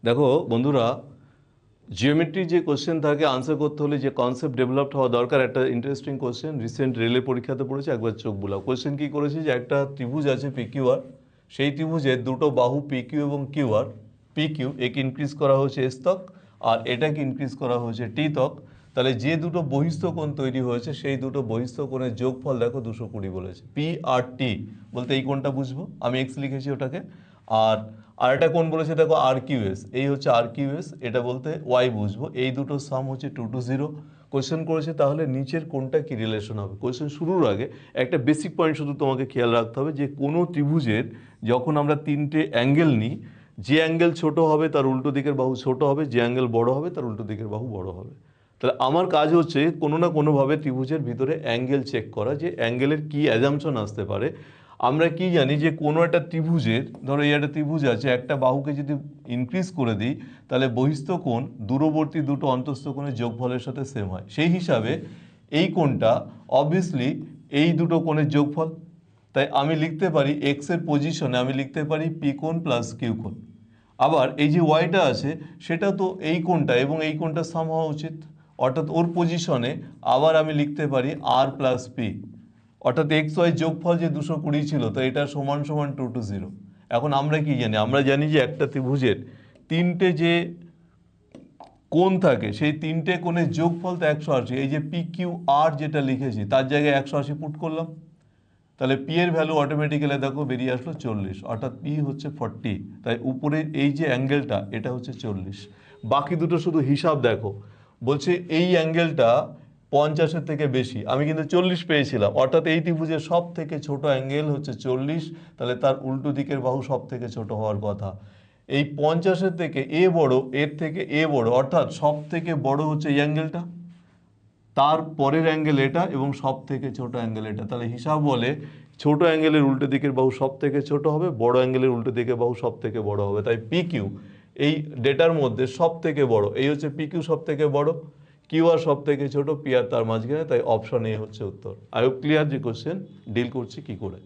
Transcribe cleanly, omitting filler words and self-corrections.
দেখো বন্ধুরা, জিওমেট্রি যে কোশ্চেন থাকে আনসার করতে হলে যে কনসেপ্ট ডেভেলপড হওয়া দরকার, একটা ইন্টারেস্টিং কোশ্চেন রিসেন্ট রেলের পরীক্ষাতে পড়েছে, একবার চোখ বুলাও। কোশ্চেন কি করেছে যে একটা ত্রিভুজ আছে পিকিউআর, সেই ত্রিভুজের দুটো বাহু পিকিউ এবং কিউআর। পিকিউ একে ইনক্রিজ করা হয়েছে এস তক, আর এটাকে ইনক্রিজ করা হয়েছে টি তক। তাহলে যে দুটো বহিস্থ কোণ তৈরি হয়েছে সেই দুটো বহিস্থ কোণের যোগফল দেখো 220 বলেছে। পি আর টি বলতে এই কোণটা বুঝবো, আমি এক্স লিখেছি ওটাকে। আর আরেকটা কোণ বলেছে দেখো আর কিউএস, এই হচ্ছে আর কিউএস, এটা বলতে ওয়াই বুঝবো। এই দুটো সাম হচ্ছে 220। কোয়েশ্চেন করেছে তাহলে নিচের কোনটা কি রিলেশন হবে। কোয়েশ্চেন শুরুর আগে একটা বেসিক পয়েন্ট শুধু তোমাকে খেয়াল রাখতে হবে যে কোনো ত্রিভুজের যখন আমরা তিনটে অ্যাঙ্গেল নিই, যে অ্যাঙ্গেল ছোট হবে তার উল্টো দিকের বাহু ছোট হবে, যে অ্যাঙ্গেল বড় হবে তার উল্টো দিকের বাহু বড় হবে। তাহলে আমার কাজ হচ্ছে কোনো না কোনোভাবে ত্রিভুজের ভিতরে অ্যাঙ্গেল চেক করা, যে অ্যাঙ্গেলের কী অ্যাজাম্পশন আসতে পারে। আমরা কি জানি যে কোনো একটা ত্রিভুজের, ধরো এই একটা ত্রিভুজ আছে, একটা বাহুকে যদি ইনক্রিজ করে দিই তাহলে বহিস্থ কোণ দূরবর্তী দুটো অন্তস্থ কোণের যোগফলের সাথে সেম হয়। সেই হিসাবে এই কোণটা অবভিয়াসলি এই দুটো কোণের যোগফল। তাই আমি লিখতে পারি এক্সের পজিশনে আমি লিখতে পারি পি কোণ প্লাস কিউ কোণ। আবার এই যে ওয়াইটা আছে সেটা তো এই কোণটা এবং এই কোণটা সাম হওয়া উচিত, অর্থাৎ ওর পজিশনে আবার আমি লিখতে পারি আর প্লাস পি, অর্থাৎ এক্স ওয়াই যোগফল যে 220 ছিল তো এটা সমান সমান 220। এখন আমরা কি জানি, আমরা জানি যে একটা ত্রিভুজের তিনটে যে কোণ থাকে সেই তিনটে কোণের যোগফল তো 180। এই যে পি কিউ আর যেটা লিখেছি তার জায়গায় 180 পুট করলাম, তাহলে পি এর ভ্যালু অটোমেটিক্যালি দেখো বেরিয়ে আসলো 40, অর্থাৎ পি হচ্ছে 40। তাই উপরের এই যে অ্যাঙ্গেলটা এটা হচ্ছে 40। বাকি দুটো শুধু হিসাব দেখো, বলছে এই অ্যাঙ্গেলটা 50-এর থেকে বেশি, আমি কিন্তু 40 পেয়েছিলাম, অর্থাৎ এই ত্রিভুজের সব থেকে ছোট অ্যাঙ্গেল হচ্ছে 40। তাহলে তার উল্টো দিকের বাহু সব থেকে ছোট হওয়ার কথা। এই 50-এর থেকে এ বড়, এর থেকে এ বড়, অর্থাৎ সব থেকে বড় হচ্ছে এই অ্যাঙ্গেলটা, তার পরের অ্যাঙ্গেল এটা এবং সব থেকে ছোট অ্যাঙ্গেল এটা। তাহলে হিসাব বলে ছোট অ্যাঙ্গেলের উল্টো দিকের বাহু সব থেকে ছোট হবে, বড় অ্যাঙ্গেলের উল্টো দিকের বাহু সব থেকে বড় হবে। তাই পি কিউ এই ডেটার মধ্যে সব থেকে বড়, এই হচ্ছে পি কিউ সব থেকে বড়, কিউ আর সব থেকে ছোট, পি আর তার মাঝখানে। তাই অপশন এ হচ্ছে উত্তর। আই হোপ ক্লিয়ার যে কোশ্চেন ডিল করছি কি করে।